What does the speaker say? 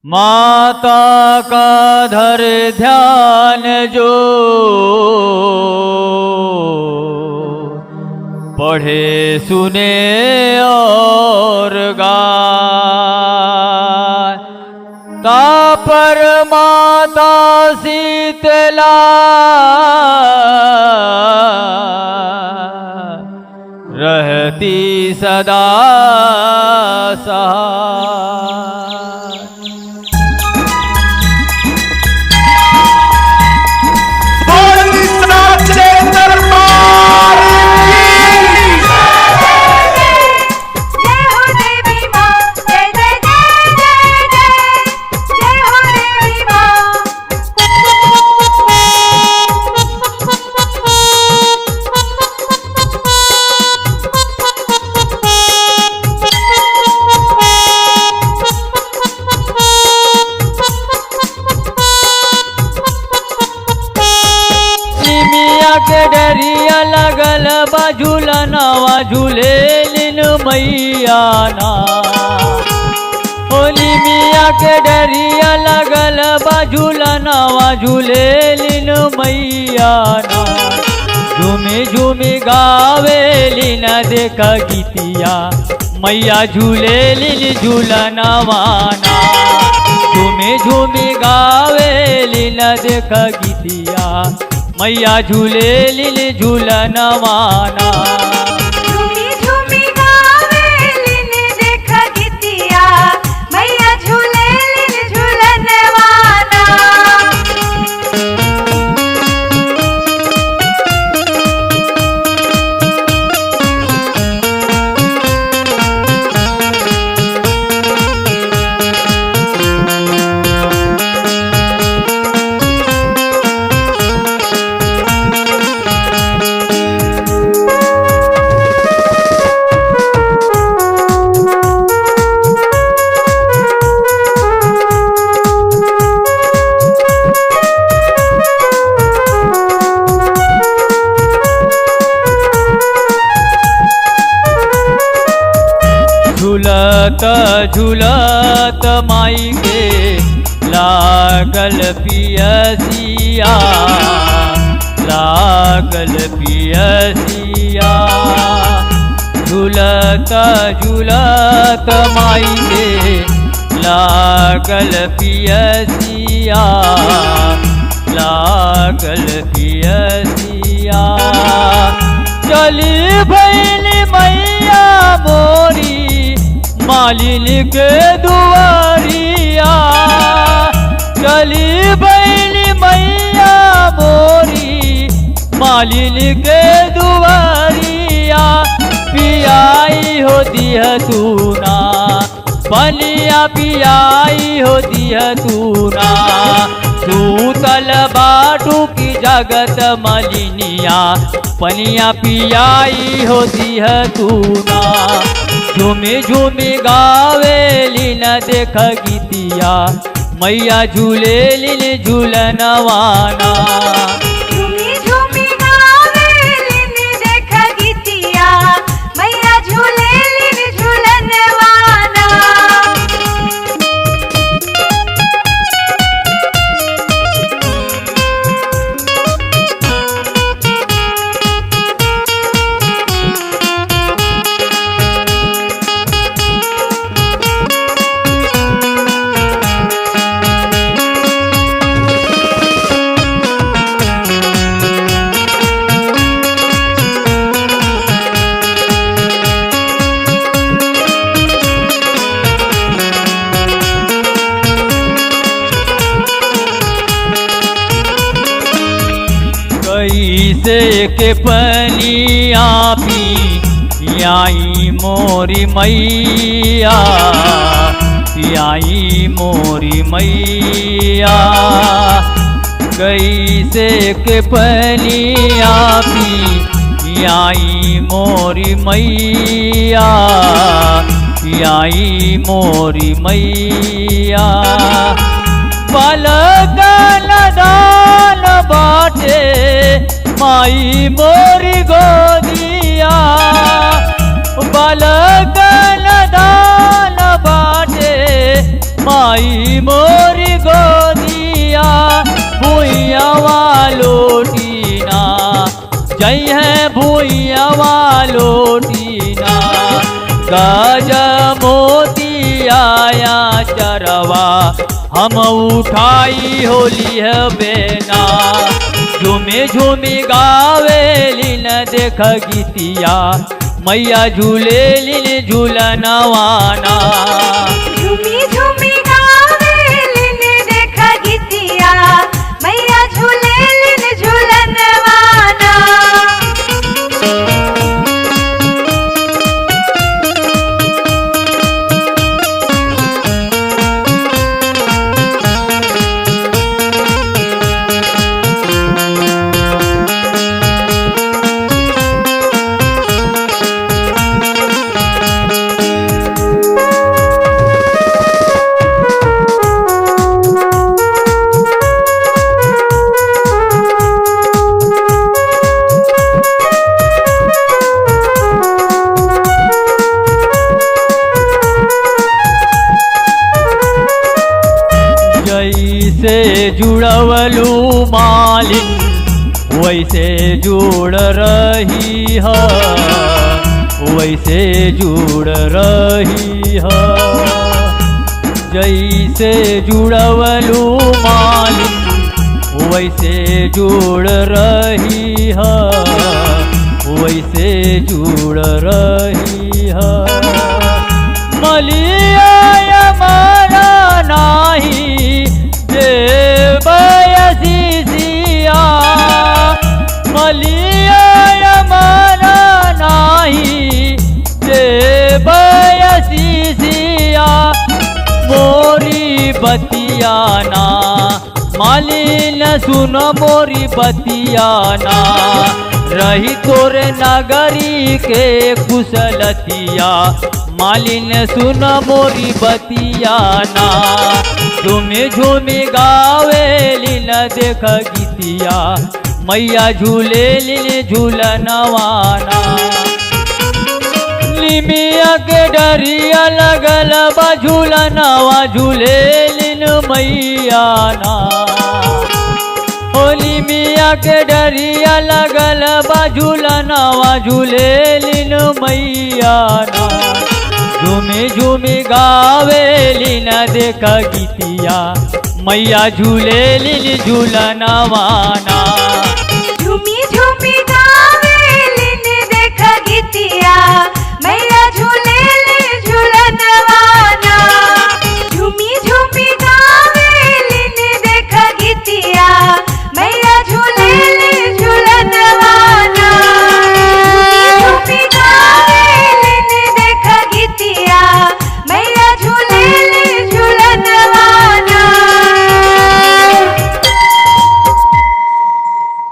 माता का धर ध्यान जो पढ़े सुने और गाए, तापर माता शीतला रहती सदा सहाय। के डरिया लगल बा झूलनवा झूले लिन मैया ना, होली मिया के डरिया लगल बा झूलनवा झूले लिन मैया ना। झूमी झूमी गावे लिन देख गीतिया मैया झूले लिन झूलनवा ना। झूमी झूमी गावे लिन देख गीतिया मैया झूले लिन झूलनवा ना। झूमी झूमी गावे लिन देख गीतिया मैया झूले लिन झूलनवा ना। झूलत झूलत माई के लागल पियसिया, लागल पियसिया। झूलत झूलत माई के लागल पियसिया, लागल पियसिया। चली भैली मैया मोरी मालिन के दुआरिया, चली भैली मैया मोरी मालिन के दुआरिया। पियाई हो दिह तू ना पनिया, पियाई हो दिह तू ना। सूतल बाटू की जगत मलिनिया पनिया पियाई हो दिह तू ना। झूमी झूमी गावे लिन देख गीतिया मैया झूले लिन झूलनवा ना। झूमी झूमी गावे लिन देख गीतिया मैया झूले लिन झूलनवा ना। कैसे के पनिया पियाई मोरी मैया, पियाई मोरी मैया। कैसे के पनिया पियाई मोरी मैया, पियाई मोरी मैया। पलक दान बाटे माई मोरी गोदिया, पलक दान बाटे माई मोरी गोदिया भूइया वालोटीना जय है भूइया वालोटीना गज मोती आया चरवा हम उठाई होली है बेना झूमे झूमी गावे लीन देख गीतिया मैया झूले लीन झूलनवाना झूमी झूमी गावे लीन देख गीतिया मैया झूले लीन झूलनवाना जैसे जुड़वलू मालिन वैसे जुड़ रही है वैसे जुड़ रही है जैसे जुड़वलू मालिन वैसे जुड़ रही है वैसे जुड़ रही है मलिया हमारा नाही बयसिया मलिया हमारा नाही बयसिया मोरी बतियाना मालिन सुन मोरी बतियाना रही तोरे नगरी के कुशलतिया मालिन सुन मोरी बतियाना झूमे झूमे गावे लीन देख गीतिया मैया झूले लीन झूलनवाना निमिया के डरिया लगल बा झूलनवा झूले लीन मैयाना होली मिया के डरिया लगल बा झूलनवा झूले लीन मैयाना झूमी झूमी गावे लीन देख गीतिया मैया झूले लीन झूलनवाना।